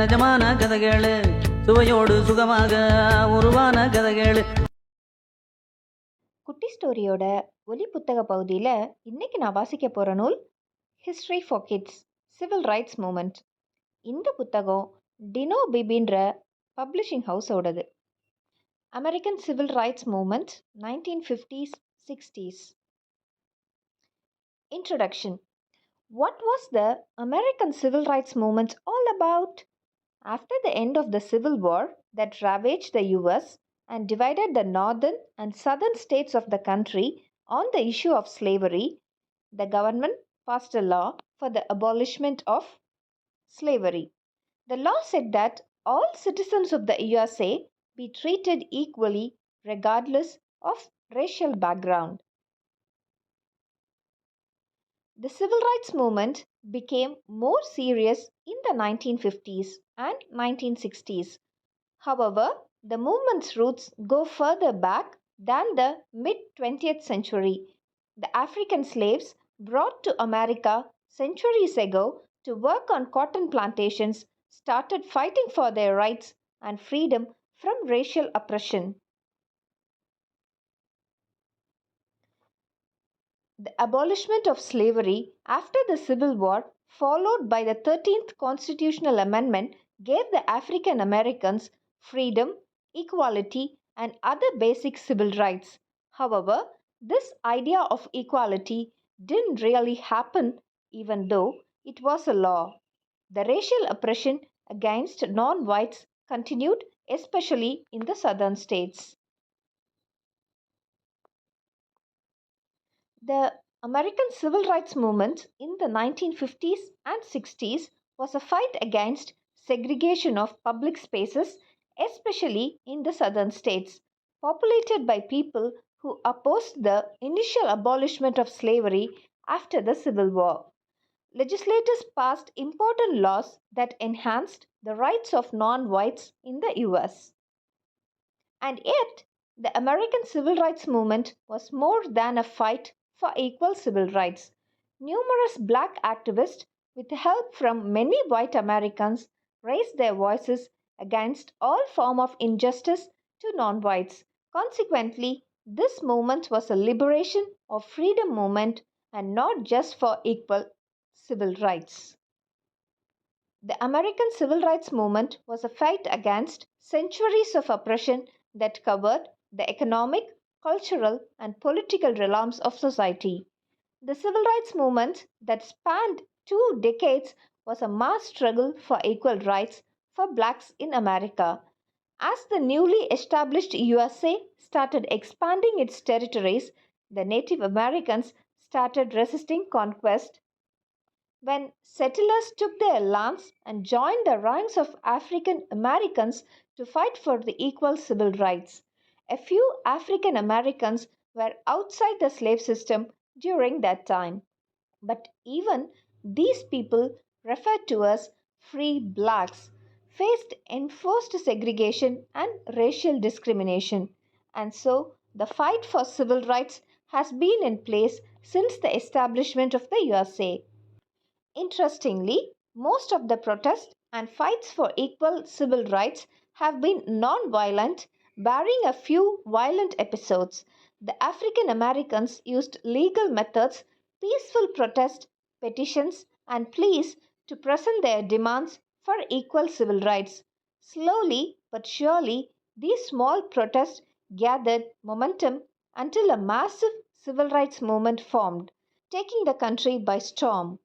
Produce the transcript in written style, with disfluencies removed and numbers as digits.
நிஜமான கதைகள் சுவையோடு சுகமாக உருவான கதைகள். குட்டி ஸ்டோரியோட ஒலி புத்தக பகுதியில் இன்னைக்கு நான் வாசிக்க போகிற நூல் history for kids civil rights movement. இந்த புத்தகம் டினோ பிபின்ற பப்ளிஷிங் ஹவுஸோடது. American civil rights movement 1950s 60s. Introduction. What was the American civil rights movement all about? After the end of the Civil War that ravaged the US and divided the northern and southern states of the country on the issue of slavery, the government passed a law for the abolishment of slavery. The law said that all citizens of the USA be treated equally regardless of racial background. The civil rights movement became more serious in the 1950s and 1960s. However, the movement's roots go further back than the mid-20th century. The African slaves brought to America centuries ago to work on cotton plantations started fighting for their rights and freedom from racial oppression. The abolishment of slavery after the Civil War, followed by the 13th Constitutional Amendment, gave the African Americans freedom, equality, and other basic civil rights. However, this idea of equality didn't really happen even though it was a law. The racial oppression against non-whites continued, especially in the southern states. The American civil rights movement in the 1950s and 60s was a fight against segregation of public spaces, especially in the southern states, populated by people who opposed the initial abolishment of slavery after the Civil War. Legislators passed important laws that enhanced the rights of non-whites in the US. And yet, the American civil rights movement was more than a fight for equal civil rights. Numerous black activists, with help from many white Americans, raised their voices against all forms of injustice to non-whites. Consequently, this movement was a liberation or freedom movement and not just for equal civil rights. The American civil rights movement was a fight against centuries of oppression that covered the economic, cultural, and political realms of society. The civil rights movement that spanned 2 decades was a mass struggle for equal rights for blacks in America. As the newly established USA started expanding its territories, the Native Americans started resisting conquest. When settlers took their lands and joined the ranks of African Americans to fight for the equal civil rights, a few African Americans were outside the slave system during that time. But even these people, referred to as free blacks, faced enforced segregation and racial discrimination. And so, the fight for civil rights has been in place since the establishment of the USA. Interestingly, most of the protests and fights for equal civil rights have been non-violent, barring a few violent episodes. The African Americans used legal methods, peaceful protest, petitions, and pleas to present their demands for equal civil rights. Slowly but surely, these small protests gathered momentum until a massive civil rights movement formed, taking the country by storm.